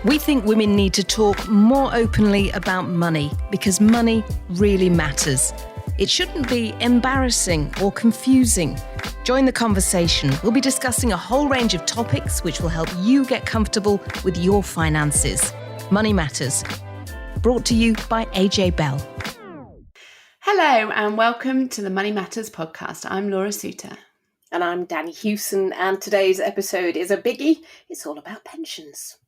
We think women need to talk more openly about money because money really matters. It shouldn't be embarrassing or confusing. Join the conversation. We'll be discussing a whole range of topics which will help you get comfortable with your finances. Money Matters. Brought to you by AJ Bell. Hello and welcome to the Money Matters podcast. I'm Laura Suter. And I'm Danny Hewson, and today's episode is a biggie. It's all about pensions.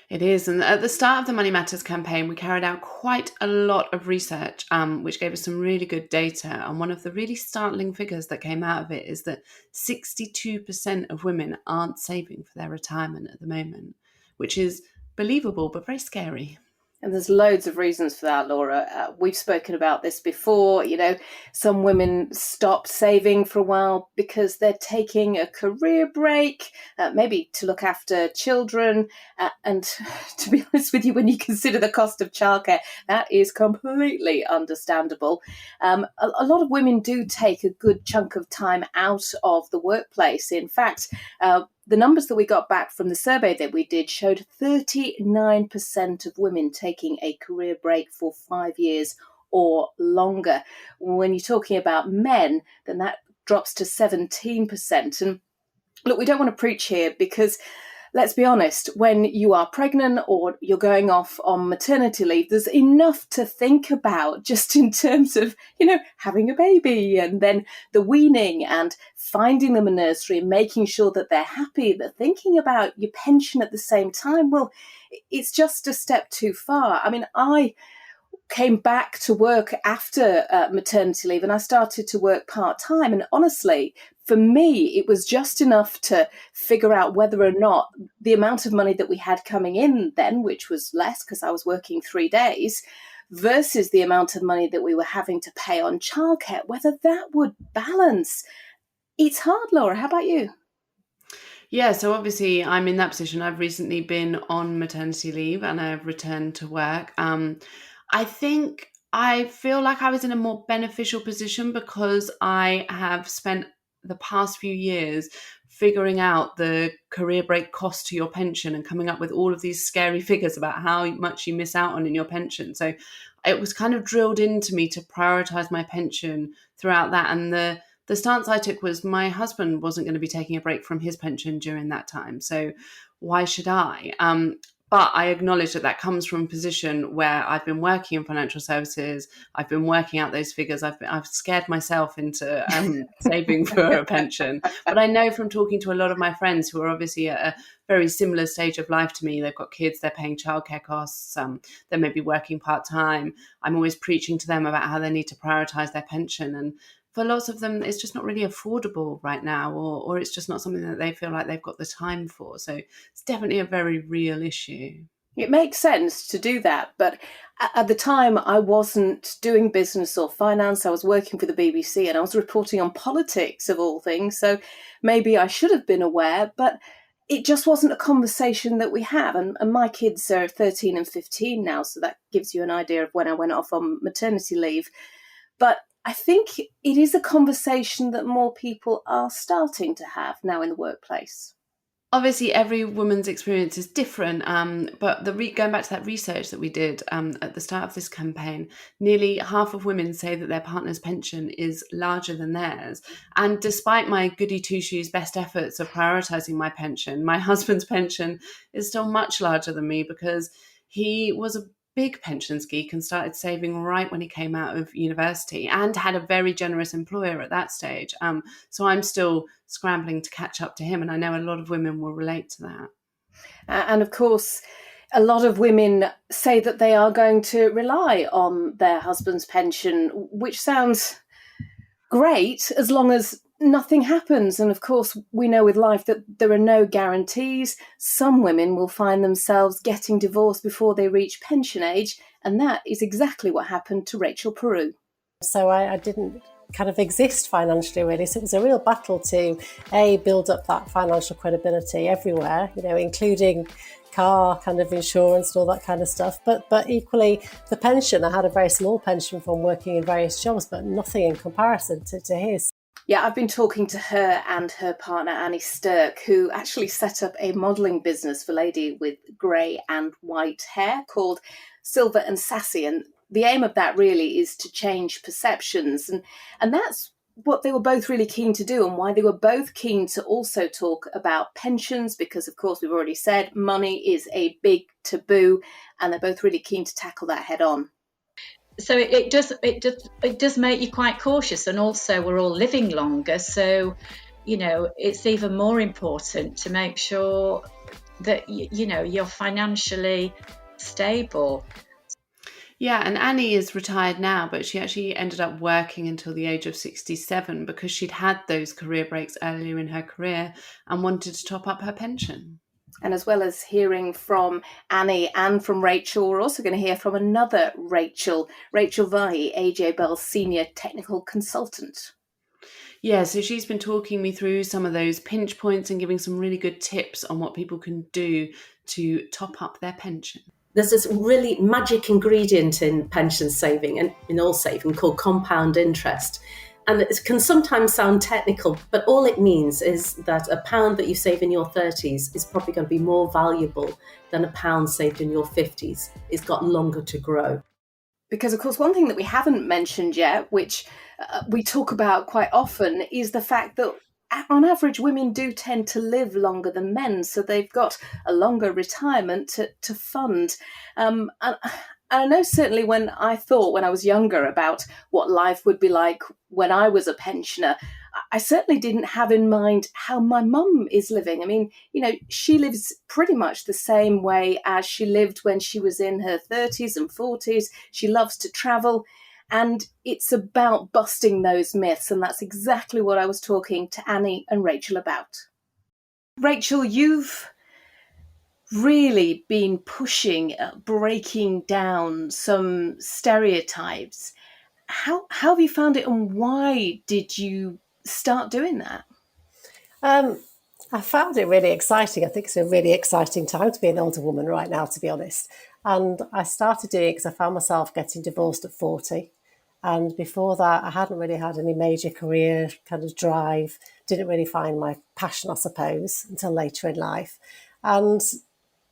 It is, and at the start of the Money Matters campaign, we carried out quite a lot of research, which gave us some really good data. And one of the really startling figures that came out of it is that 62% of women aren't saving for their retirement at the moment, which is believable but very scary. And there's loads of reasons for that, Laura. We've spoken about this before. You know, some women stopped saving for a while because they're taking a career break, maybe to look after children. And to be honest with you, when you consider the cost of childcare, that is completely understandable. A lot of women do take a good chunk of time out of the workplace. In fact, the numbers that we got back from the survey that we did showed 39% of women taking a career break for 5 years or longer. When you're talking about men, then that drops to 17%. And look, we don't want to preach here because, let's be honest, when you are pregnant or you're going off on maternity leave, there's enough to think about just in terms of, having a baby and then the weaning and finding them a nursery and making sure that they're happy. But thinking about your pension at the same time, well, it's just a step too far. I mean, I came back to work after maternity leave and I started to work part-time. And honestly, for me, it was just enough to figure out whether or not the amount of money that we had coming in then, which was less because I was working 3 days, versus the amount of money that we were having to pay on childcare, whether that would balance. It's hard, Laura. How about you? Yeah, so obviously I'm in that position. I've recently been on maternity leave and I've returned to work. I think I feel like I was in a more beneficial position because I have spent the past few years figuring out the career break cost to your pension and coming up with all of these scary figures about how much you miss out on in your pension. So it was kind of drilled into me to prioritize my pension throughout that. And the stance I took was my husband wasn't going to be taking a break from his pension during that time. So why should I? But I acknowledge that comes from a position where I've been working in financial services. I've been working out those figures. I've scared myself into saving for a pension. But I know from talking to a lot of my friends who are obviously at a very similar stage of life to me, they've got kids, they're paying childcare costs, they may be working part-time. I'm always preaching to them about how they need to prioritize their pension. And for lots of them, it's just not really affordable right now, or it's just not something that they feel like they've got the time for. So it's definitely a very real issue. It makes sense to do that. But at the time, I wasn't doing business or finance. I was working for the BBC and I was reporting on politics of all things. So maybe I should have been aware, but it just wasn't a conversation that we have. And my kids are 13 and 15 now. So that gives you an idea of when I went off on maternity leave. But I think it is a conversation that more people are starting to have now in the workplace. Obviously, every woman's experience is different, but going back to that research that we did at the start of this campaign, nearly half of women say that their partner's pension is larger than theirs. And despite my goody two-shoes best efforts of prioritising my pension, my husband's pension is still much larger than me because he was a big pensions geek and started saving right when he came out of university and had a very generous employer at that stage. So I'm still scrambling to catch up to him. And I know a lot of women will relate to that. And of course, a lot of women say that they are going to rely on their husband's pension, which sounds great as long as nothing happens. And of course, we know with life that there are no guarantees. Some women will find themselves getting divorced before they reach pension age. And that is exactly what happened to Rachel Peru. So I didn't kind of exist financially, really. So it was a real battle to, build up that financial credibility everywhere, including car kind of insurance and all that kind of stuff. But equally, the pension, I had a very small pension from working in various jobs, but nothing in comparison to his. Yeah, I've been talking to her and her partner, Annie Stirk, who actually set up a modelling business for lady with grey and white hair called Silver and Sassy. And the aim of that really is to change perceptions. And that's what they were both really keen to do, and why they were both keen to also talk about pensions, because, of course, we've already said money is a big taboo, and they're both really keen to tackle that head on. So it does make you quite cautious, and also we're all living longer, so it's even more important to make sure that you're financially stable. Yeah, and Annie is retired now, but she actually ended up working until the age of 67 because she'd had those career breaks earlier in her career and wanted to top up her pension. And as well as hearing from Annie and from Rachel, we're also going to hear from another Rachel Vahey, AJ Bell's senior technical consultant. Yeah, so she's been talking me through some of those pinch points and giving some really good tips on what people can do to top up their pension. There's this really magic ingredient in pension saving and in all saving called compound interest. And it can sometimes sound technical, but all it means is that a pound that you save in your 30s is probably going to be more valuable than a pound saved in your 50s. It's got longer to grow. Because, of course, one thing that we haven't mentioned yet, which we talk about quite often, is the fact that on average, women do tend to live longer than men, so they've got a longer retirement to fund. And I know certainly when I was younger about what life would be like when I was a pensioner, I certainly didn't have in mind how my mum is living. I mean, she lives pretty much the same way as she lived when she was in her 30s and 40s. She loves to travel. And it's about busting those myths. And that's exactly what I was talking to Annie and Rachel about. Rachel, you've really been pushing, breaking down some stereotypes. How have you found it, and why did you start doing that? I found it really exciting. I think it's a really exciting time to be an older woman right now, to be honest. And I started doing it because I found myself getting divorced at 40. And before that, I hadn't really had any major career kind of drive, didn't really find my passion, I suppose, until later in life. And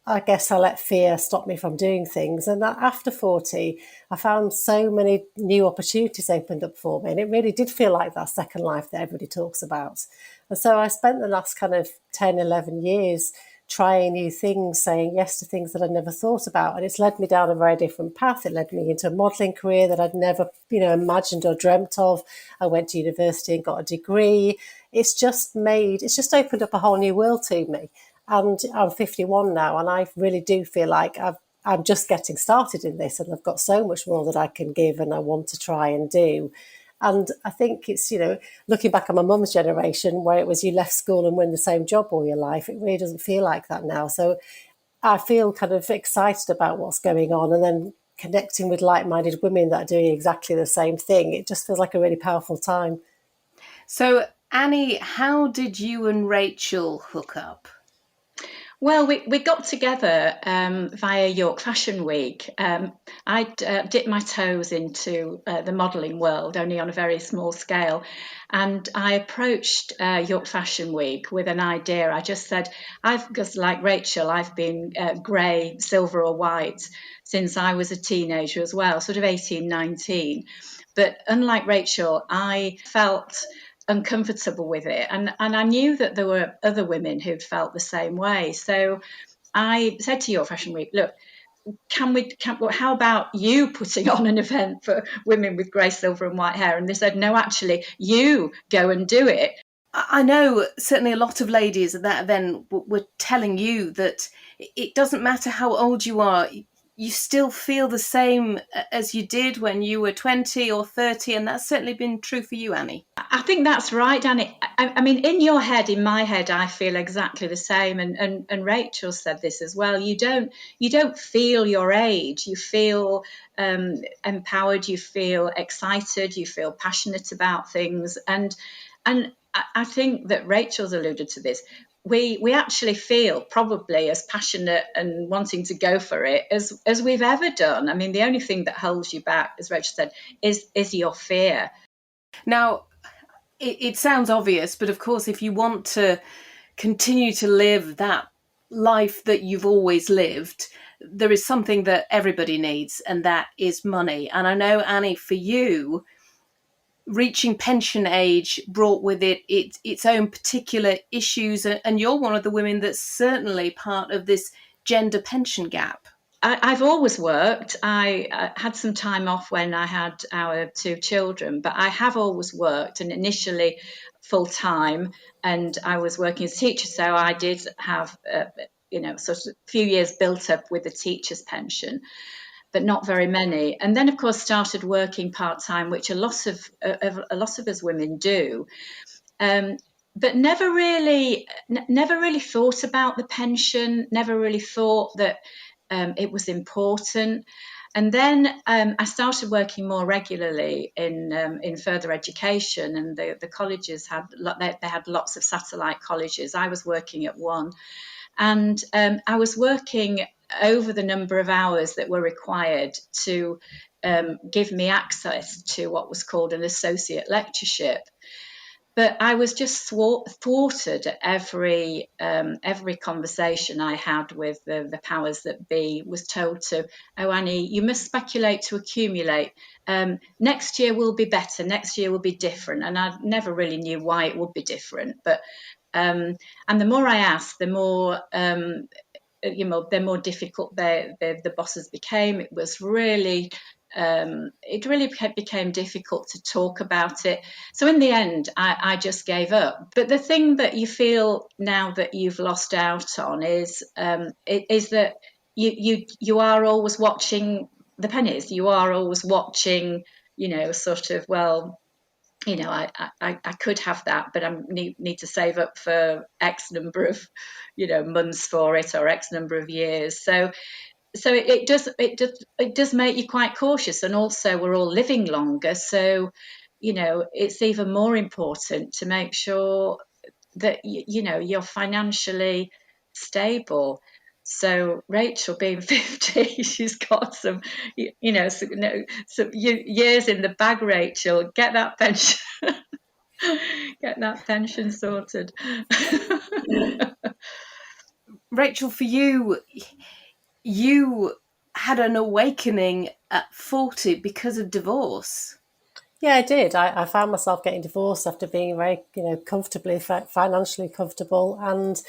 I guess I let fear stop me from doing things. And after 40, I found so many new opportunities opened up for me. And it really did feel like that second life that everybody talks about. And so I spent the last kind of 10, 11 years trying new things, saying yes to things that I'd never thought about. And it's led me down a very different path. It led me into a modelling career that I'd never, imagined or dreamt of. I went to university and got a degree. It's just opened up a whole new world to me. And I'm 51 now, and I really do feel like I'm just getting started in this, and I've got so much more that I can give and I want to try and do. And I think it's, looking back on my mum's generation where it was you left school and were in the same job all your life, it really doesn't feel like that now. So I feel kind of excited about what's going on, and then connecting with like-minded women that are doing exactly the same thing. It just feels like a really powerful time. So, Annie, how did you and Rachel hook up? Well, we got together via York Fashion Week. I dipped my toes into the modelling world, only on a very small scale. And I approached York Fashion Week with an idea. I just said, because like Rachel, I've been grey, silver or white since I was a teenager as well, sort of 18, 19. But unlike Rachel, I felt uncomfortable with it, and I knew that there were other women who'd felt the same way. So I said to York Fashion Week, look, how about you putting on an event for women with grey, silver and white hair? And they said, no, actually, you go and do it. I know certainly a lot of ladies at that event were telling you that it doesn't matter how old you are, you still feel the same as you did when you were 20 or 30, and that's certainly been true for you, Annie. I think that's right, Annie. I mean, in your head, in my head, I feel exactly the same. And Rachel said this as well. You don't feel your age. You feel empowered. You feel excited. You feel passionate about things. And I think that Rachel's alluded to this. We actually feel probably as passionate and wanting to go for it as we've ever done. I mean, the only thing that holds you back, as Rachel said, is your fear. Now, it sounds obvious, but of course, if you want to continue to live that life that you've always lived, there is something that everybody needs, and that is money. And I know, Annie, for you, reaching pension age brought with it its own particular issues, and you're one of the women that's certainly part of this gender pension gap. I've always worked. I had some time off when I had our two children, but I have always worked, and initially full time. And I was working as a teacher, so I did have, sort of a few years built up with a teacher's pension, but not very many. And then, of course, started working part time, which a lot of us women do. But never really thought about the pension. Never really thought that it was important. And then I started working more regularly in further education, and the colleges had lots of satellite colleges. I was working at one, and I was working over the number of hours that were required to give me access to what was called an associate lectureship. But I was just thwarted at every conversation I had with the powers that be. Was told to, oh, Annie, you must speculate to accumulate. Next year will be better. Next year will be different. And I never really knew why it would be different. But and the more I asked, the more the more difficult the bosses became. It was really. It really became difficult to talk about it. So in the end, I just gave up. But the thing that you feel now that you've lost out on is that you are always watching the pennies. You are always watching, sort of, well, I could have that, but I need to save up for X number of, months for it, or X number of years. So it does make you quite cautious, and also we're all living longer, so it's even more important to make sure that you're financially stable. So Rachel, being 50, she's got some years in the bag. Rachel, get that pension get that pension sorted. Rachel, for you had an awakening at 40 because of divorce. Yeah, I did. I found myself getting divorced after being very, comfortably, financially comfortable, and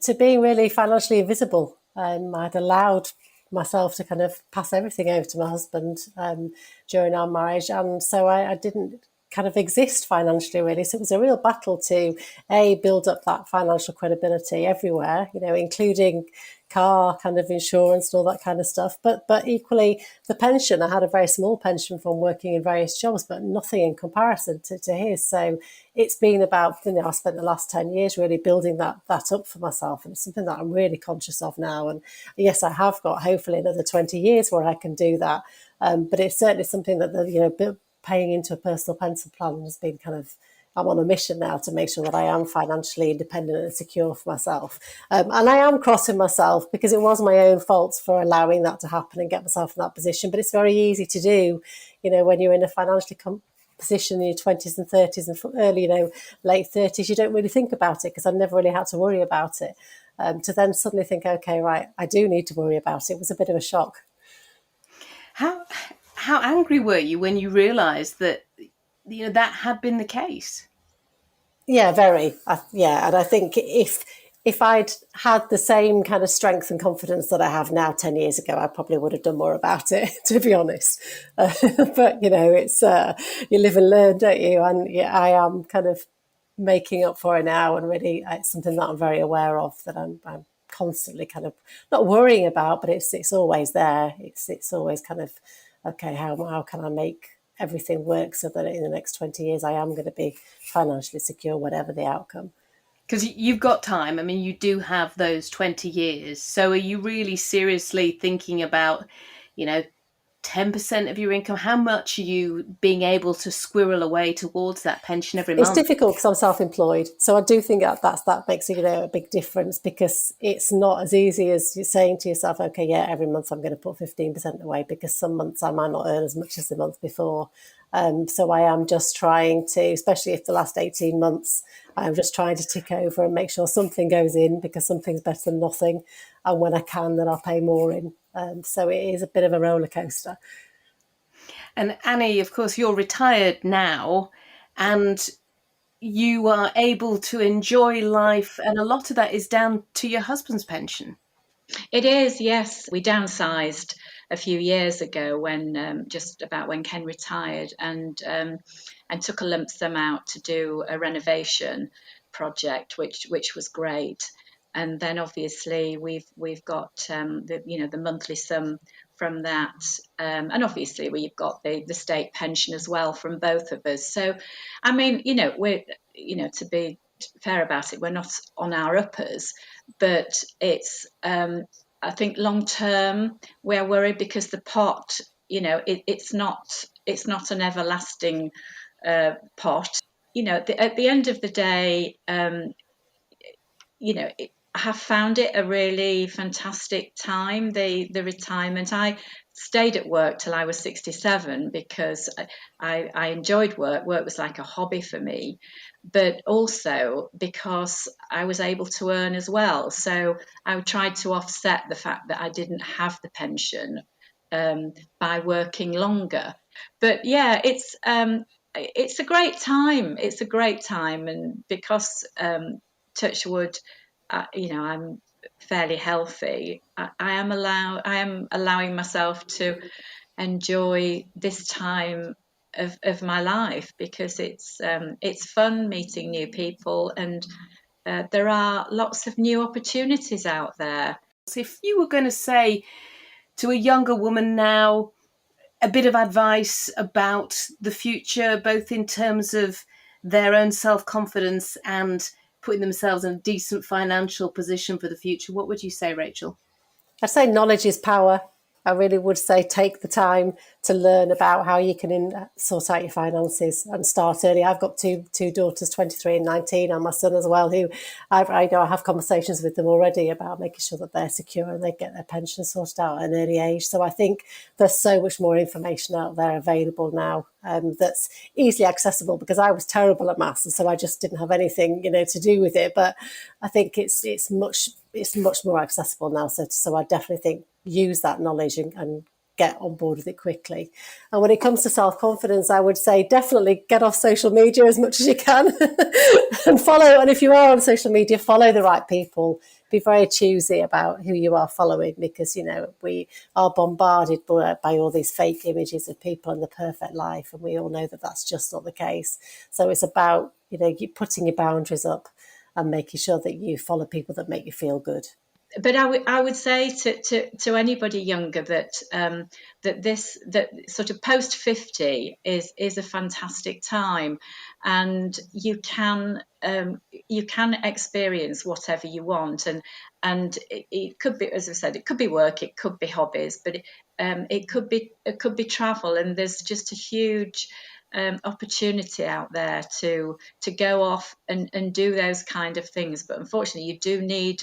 to being really financially invisible. I'd allowed myself to kind of pass everything over to my husband during our marriage, and so I didn't kind of exist financially, really. So it was a real battle to build up that financial credibility everywhere, including car kind of insurance and all that kind of stuff. But equally, the pension, I had a very small pension from working in various jobs, but nothing in comparison to his. So it's been about, I spent the last 10 years really building that up for myself. And it's something that I'm really conscious of now. And yes, I have got hopefully another 20 years where I can do that. But it's certainly something that, paying into a personal pension plan has been kind of, I'm on a mission now to make sure that I am financially independent and secure for myself. And I am crossing myself because it was my own fault for allowing that to happen and get myself in that position. But it's very easy to do, when you're in a financially position in your 20s and 30s and early, late 30s, you don't really think about it, because I've never really had to worry about it. To then suddenly think, okay, right, I do need to worry about it, was a bit of a shock. How angry were you when you realised that that had been the case? Yeah, very. And I think if I'd had the same kind of strength and confidence that I have now 10 years ago, I probably would have done more about it, to be honest. But it's you live and learn, don't you? And yeah, I am kind of making up for it now, and really, it's something that I'm very aware of, that I'm constantly kind of not worrying about, but it's always there. It's always kind of, okay, how can I make everything work so that in the next 20 years I am going to be financially secure, whatever the outcome. Because you've got time. I mean, you do have those 20 years. So are you really seriously thinking about, 10% of your income? How much are you being able to squirrel away towards that pension every month? It's difficult because I'm self-employed. So I do think that makes a big difference, because it's not as easy as you're saying to yourself, okay, yeah, every month I'm going to put 15% away, because some months I might not earn as much as the month before. So I am just trying to, especially if the last 18 months, I'm just trying to tick over and make sure something goes in, because something's better than nothing. And when I can, then I'll pay more in. So it is a bit of a roller coaster. And Annie, of course, you're retired now, and you are able to enjoy life, and a lot of that is down to your husband's pension. It is, yes. We downsized a few years ago when just about when Ken retired, and took a lump sum out to do a renovation project, which was great. And then obviously we've got the monthly sum from that, and obviously we've got the state pension as well from both of us. So, I mean, we're to be fair about it, we're not on our uppers, but it's I think long term we're worried because the pot, it's not an everlasting pot. At the end of the day, I have found it a really fantastic time, the retirement. I stayed at work till I was 67 because I enjoyed work. Work was like a hobby for me, but also because I was able to earn as well. So I tried to offset the fact that I didn't have the pension by working longer. But yeah, it's a great time. It's a great time, and because touch wood, I'm fairly healthy. I am allowing myself to enjoy this time of my life, because it's fun meeting new people, and there are lots of new opportunities out there. So if you were going to say to a younger woman now a bit of advice about the future, both in terms of their own self-confidence and putting themselves in a decent financial position for the future, what would you say, Rachel? I'd say knowledge is power. I really would say take the time to learn about how you can sort out your finances and start early. I've got two daughters, 23 and 19, and my son as well, who I know I have conversations with them already about making sure that they're secure and they get their pension sorted out at an early age. So I think there's so much more information out there available now that's easily accessible, because I was terrible at maths, and so I just didn't have anything, to do with it. But I think it's much more accessible now. So I definitely think use that knowledge and get on board with it quickly. And when it comes to self-confidence, I would say definitely get off social media as much as you can and follow. And if you are on social media, follow the right people. Be very choosy about who you are following, because, we are bombarded by all these fake images of people in the perfect life. And we all know that that's just not the case. So it's about, you putting your boundaries up and making sure that you follow people that make you feel good. But I would say to anybody younger that that sort of post 50 is a fantastic time, and you can experience whatever you want, and it could be, as I said, it could be work, it could be hobbies, but it could be travel, and there's just a huge opportunity out there to go off and do those kind of things. But unfortunately, you do need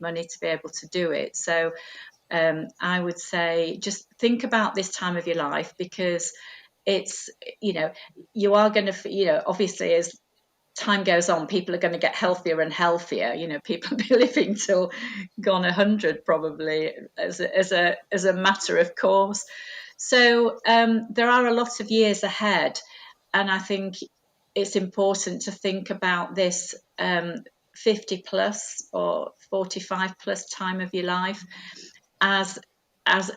money to be able to do it. So I would say just think about this time of your life, because it's you are going to obviously as time goes on, people are going to get healthier and healthier. People will be living till gone 100 probably as a matter of course. So there are a lot of years ahead, and I think it's important to think about this 50 plus or 45 plus time of your life as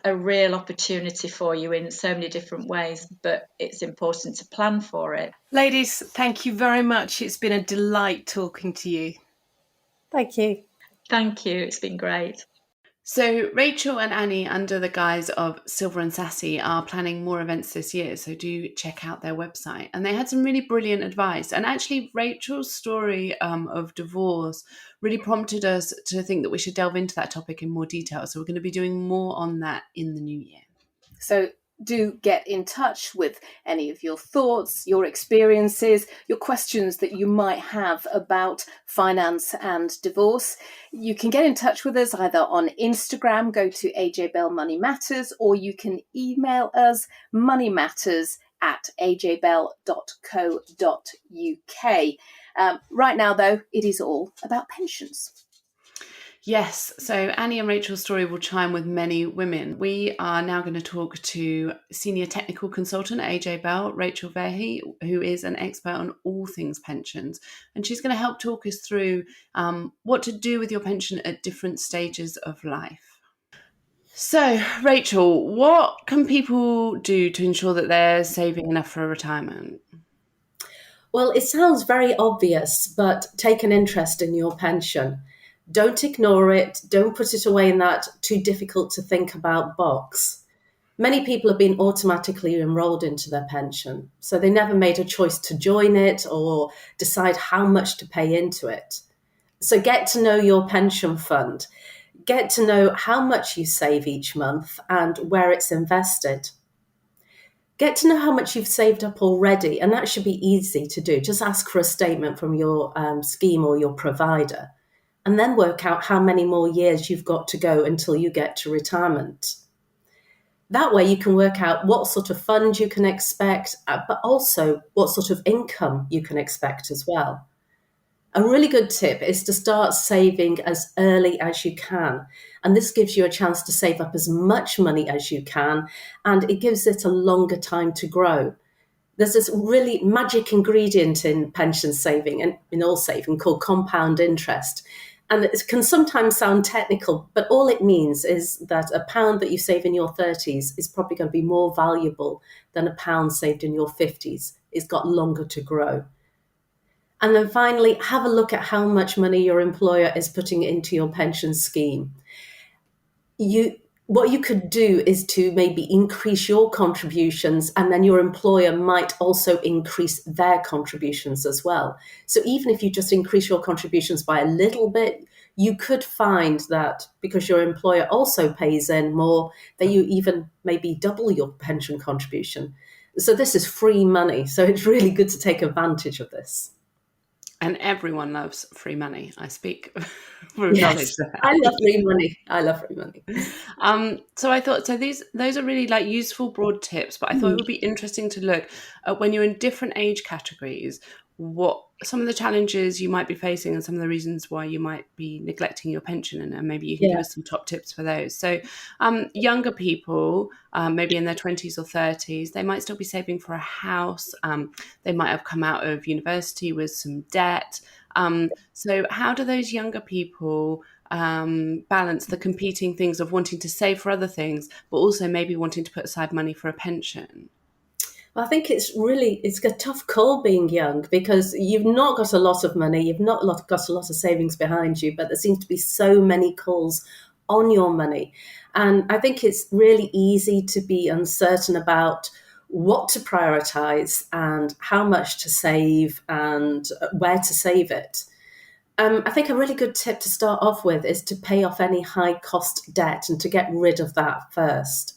a real opportunity for you in so many different ways, but it's important to plan for it. Ladies, thank you very much. It's been a delight talking to you. Thank you. Thank you. It's been great. So Rachel and Annie, under the guise of Silver and Sassy, are planning more events this year, so do check out their website. And they had some really brilliant advice. And actually, Rachel's story of divorce really prompted us to think that we should delve into that topic in more detail. So we're going to be doing more on that in the new year. So do get in touch with any of your thoughts, your experiences, your questions that you might have about finance and divorce. You can get in touch with us either on Instagram, go to AJ Bell Money Matters, or you can email us moneymatters at ajbell.co.uk. Right now, though, it is all about pensions. Yes, so Annie and Rachel's story will chime with many women. We are now going to talk to Senior Technical Consultant at AJ Bell, Rachel Vahey, who is an expert on all things pensions. And she's going to help talk us through what to do with your pension at different stages of life. So, Rachel, what can people do to ensure that they're saving enough for retirement? Well, it sounds very obvious, but take an interest in your pension. Don't ignore it. Don't put it away in that too difficult to think about box. Many people have been automatically enrolled into their pension, so they never made a choice to join it or decide how much to pay into it. So get to know your pension fund. Get to know how much you save each month and where it's invested. Get to know how much you've saved up already, and that should be easy to do. Just ask for a statement from your scheme or your provider, and then work out how many more years you've got to go until you get to retirement. That way you can work out what sort of fund you can expect, but also what sort of income you can expect as well. A really good tip is to start saving as early as you can. And this gives you a chance to save up as much money as you can, and it gives it a longer time to grow. There's this really magic ingredient in pension saving and in all saving called compound interest. And it can sometimes sound technical, but all it means is that a pound that you save in your 30s is probably going to be more valuable than a pound saved in your 50s. It's got longer to grow. And then finally, have a look at how much money your employer is putting into your pension scheme. What you could do is to maybe increase your contributions, and then your employer might also increase their contributions as well. So even if you just increase your contributions by a little bit, you could find that because your employer also pays in more, that you even maybe double your pension contribution. So this is free money. So it's really good to take advantage of this. And everyone loves free money. I speak for knowledge there. I love free money. I love free money. So I thought, those are really like useful broad tips, but I thought it would be interesting to look at when you're in different age categories, what some of the challenges you might be facing and some of the reasons why you might be neglecting your pension, and maybe you can give us some top tips for those. So younger people, maybe in their 20s or 30s, they might still be saving for a house. They might have come out of university with some debt. So how do those younger people balance the competing things of wanting to save for other things, but also maybe wanting to put aside money for a pension? I think it's a tough call being young, because you've not got a lot of money, you've not got a lot of savings behind you, but there seems to be so many calls on your money. And I think it's really easy to be uncertain about what to prioritize and how much to save and where to save it. I think a really good tip to start off with is to pay off any high cost debt and to get rid of that first.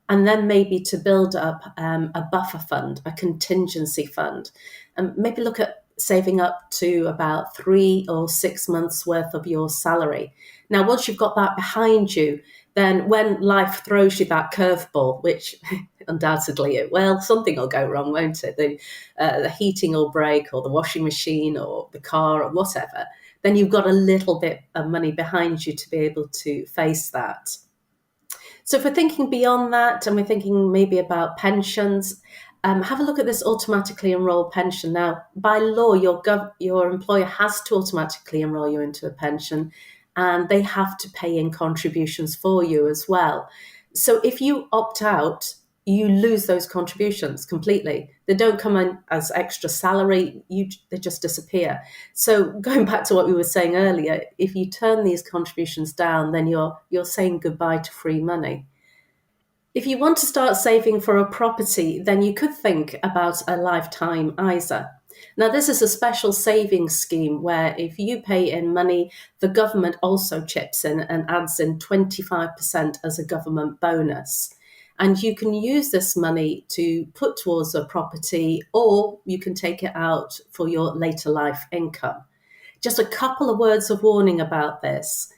And then maybe to build up a buffer fund, a contingency fund, and maybe look at saving up to about 3 or 6 months worth of your salary. Now, once you've got that behind you, then when life throws you that curveball, which undoubtedly it will, something will go wrong, won't it? The heating will break, or the washing machine, or the car, or whatever. Then you've got a little bit of money behind you to be able to face that. So if we're thinking beyond that, and we're thinking maybe about pensions, have a look at this automatically enrolled pension. Now, by law, your employer has to automatically enroll you into a pension, and they have to pay in contributions for you as well. So if you opt out, you lose those contributions completely. They don't come in as extra salary, they just disappear. So going back to what we were saying earlier, if you turn these contributions down, then you're saying goodbye to free money. If you want to start saving for a property, then you could think about a lifetime ISA. Now, this is a special savings scheme where if you pay in money, the government also chips in and adds in 25% as a government bonus. And you can use this money to put towards a property, or you can take it out for your later life income. Just a couple of words of warning about this.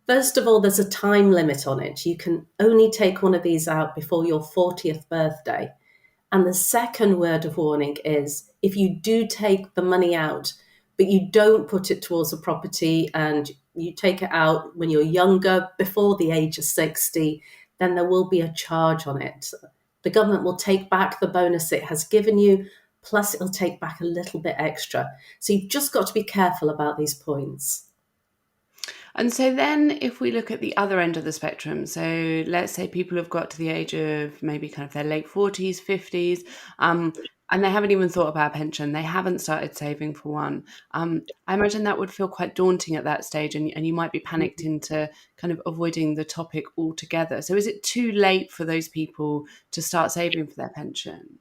First of all, there's a time limit on it. You can only take one of these out before your 40th birthday. And the second word of warning is if you do take the money out, but you don't put it towards a property and you take it out when you're younger, before the age of 60, then there will be a charge on it. The government will take back the bonus it has given you, plus it'll take back a little bit extra. So you've just got to be careful about these points. And so then if we look at the other end of the spectrum, so let's say people have got to the age of maybe kind of their late 40s, 50s, and they haven't even thought about a pension. They haven't started saving for one. I imagine that would feel quite daunting at that stage, and you might be panicked into kind of avoiding the topic altogether. So is it too late for those people to start saving for their pension?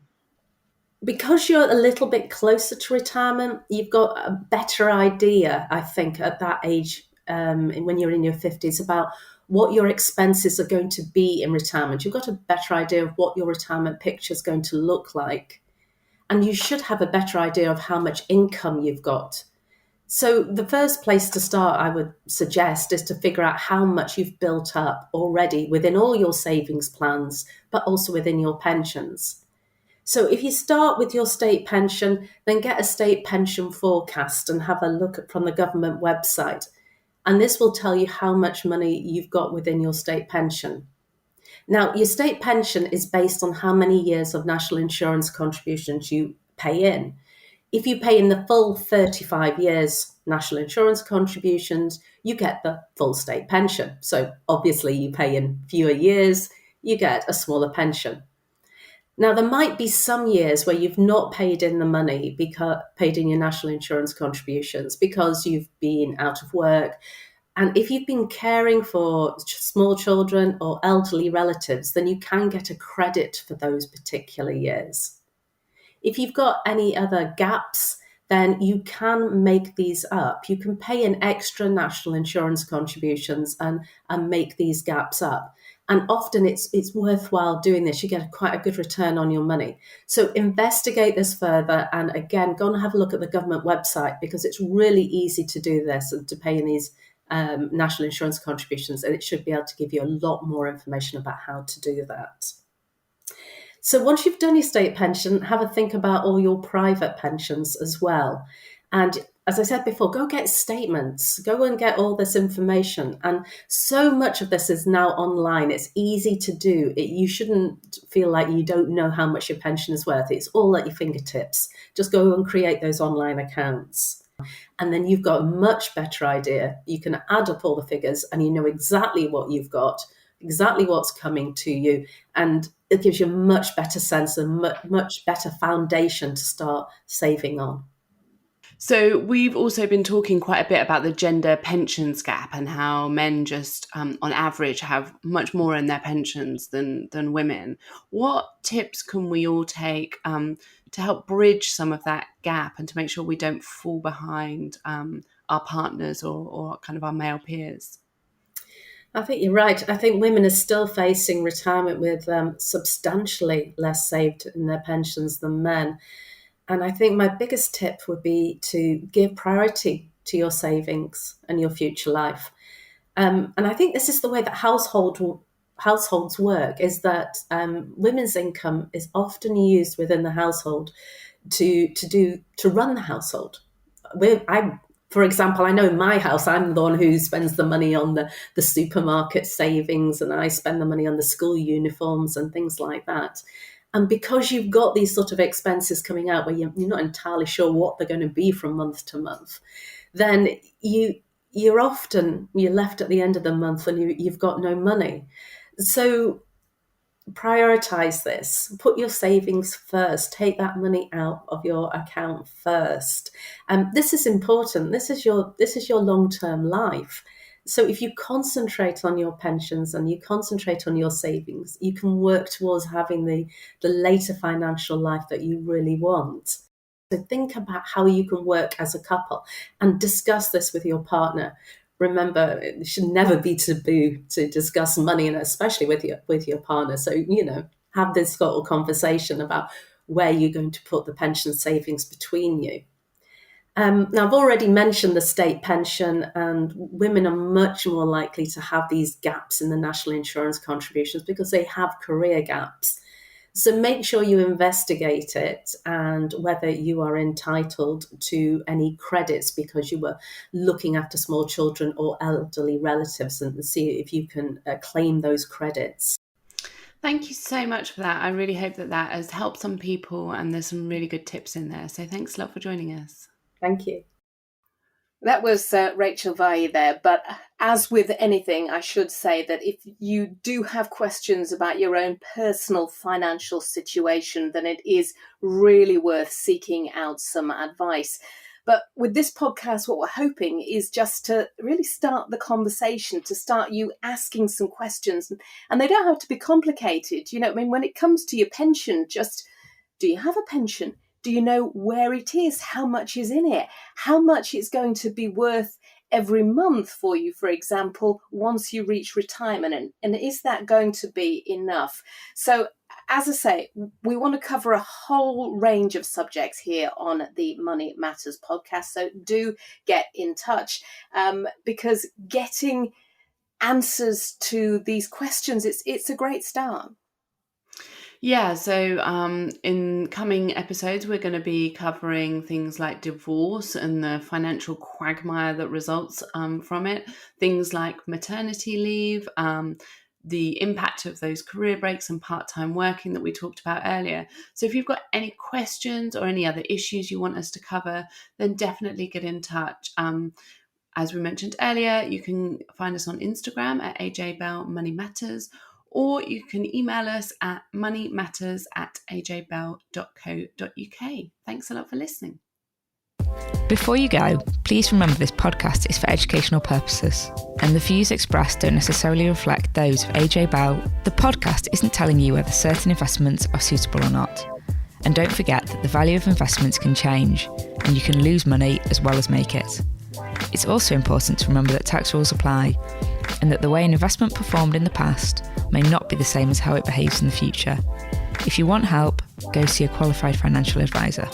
Because you're a little bit closer to retirement, you've got a better idea, I think, at that age, when you're in your 50s, about what your expenses are going to be in retirement. You've got a better idea of what your retirement picture is going to look like. And you should have a better idea of how much income you've got. So the first place to start, I would suggest, is to figure out how much you've built up already within all your savings plans, but also within your pensions. So if you start with your state pension, then get a state pension forecast and have a look from the government website. And this will tell you how much money you've got within your state pension. Now, your state pension is based on how many years of national insurance contributions you pay in. If you pay in the full 35 years national insurance contributions, you get the full state pension. So obviously you pay in fewer years, you get a smaller pension. Now, there might be some years where you've not paid in the money, paid in your national insurance contributions because you've been out of work. And if you've been caring for small children or elderly relatives, then you can get a credit for those particular years. If you've got any other gaps, then you can make these up. You can pay in extra national insurance contributions and make these gaps up. And often it's worthwhile doing this. You get quite a good return on your money. So investigate this further. And again, go and have a look at the government website, because it's really easy to do this and to pay in these national insurance contributions. And it should be able to give you a lot more information about how to do that. So once you've done your state pension, have a think about all your private pensions as well. And as I said before, go get statements, go and get all this information. And so much of this is now online. It's easy to do. You shouldn't feel like you don't know how much your pension is worth. It's all at your fingertips. Just go and create those online accounts. And then you've got a much better idea. You can add up all the figures and you know exactly what you've got, exactly what's coming to you. And it gives you a much better sense and much better foundation to start saving on. So we've also been talking quite a bit about the gender pensions gap and how men just on average have much more in their pensions than women. What tips can we all take to help bridge some of that gap and to make sure we don't fall behind our partners or kind of our male peers? I think you're right. I think women are still facing retirement with substantially less saved in their pensions than men. And I think my biggest tip would be to give priority to your savings and your future life. And I think this is the way that households work, is that women's income is often used within the household to run the household. For example, I know in my house, I'm the one who spends the money on the supermarket savings, and I spend the money on the school uniforms and things like that. And because you've got these sort of expenses coming out where you're not entirely sure what they're going to be from month to month, then you're left at the end of the month and you've got no money. So prioritize this. Put your savings first. Take that money out of your account first. This is important. This is your long-term life. So if you concentrate on your pensions and you concentrate on your savings, you can work towards having the later financial life that you really want. So think about how you can work as a couple and discuss this with your partner. Remember, it should never be taboo to discuss money, and especially with your partner. So, have this little conversation about where you're going to put the pension savings between you. Now, I've already mentioned the state pension, and women are much more likely to have these gaps in the national insurance contributions because they have career gaps. So make sure you investigate it and whether you are entitled to any credits because you were looking after small children or elderly relatives, and see if you can claim those credits. Thank you so much for that. I really hope that has helped some people, and there's some really good tips in there. So thanks a lot for joining us. Thank you. That was Rachel Vahey there. But as with anything, I should say that if you do have questions about your own personal financial situation, then it is really worth seeking out some advice. But with this podcast, what we're hoping is just to really start the conversation, to start you asking some questions. And they don't have to be complicated. You know, I mean, when it comes to your pension, just, do you have a pension? Do you know where it is? How much is in it? How much it's going to be worth every month for you, for example, once you reach retirement? And is that going to be enough? So, as I say, we want to cover a whole range of subjects here on the Money Matters podcast. So do get in touch because getting answers to these questions, it's a great start. Yeah, so in coming episodes, we're going to be covering things like divorce and the financial quagmire that results from it, things like maternity leave, the impact of those career breaks and part-time working that we talked about earlier. So if you've got any questions or any other issues you want us to cover, then definitely get in touch. As we mentioned earlier, you can find us on Instagram at AJ Bell Money Matters, or you can email us at moneymatters@ajbell.co.uk. Thanks a lot for listening. Before you go, please remember this podcast is for educational purposes, and the views expressed don't necessarily reflect those of AJ Bell. The podcast isn't telling you whether certain investments are suitable or not. And don't forget that the value of investments can change, and you can lose money as well as make it. It's also important to remember that tax rules apply, and that the way an investment performed in the past may not be the same as how it behaves in the future. If you want help, go see a qualified financial advisor.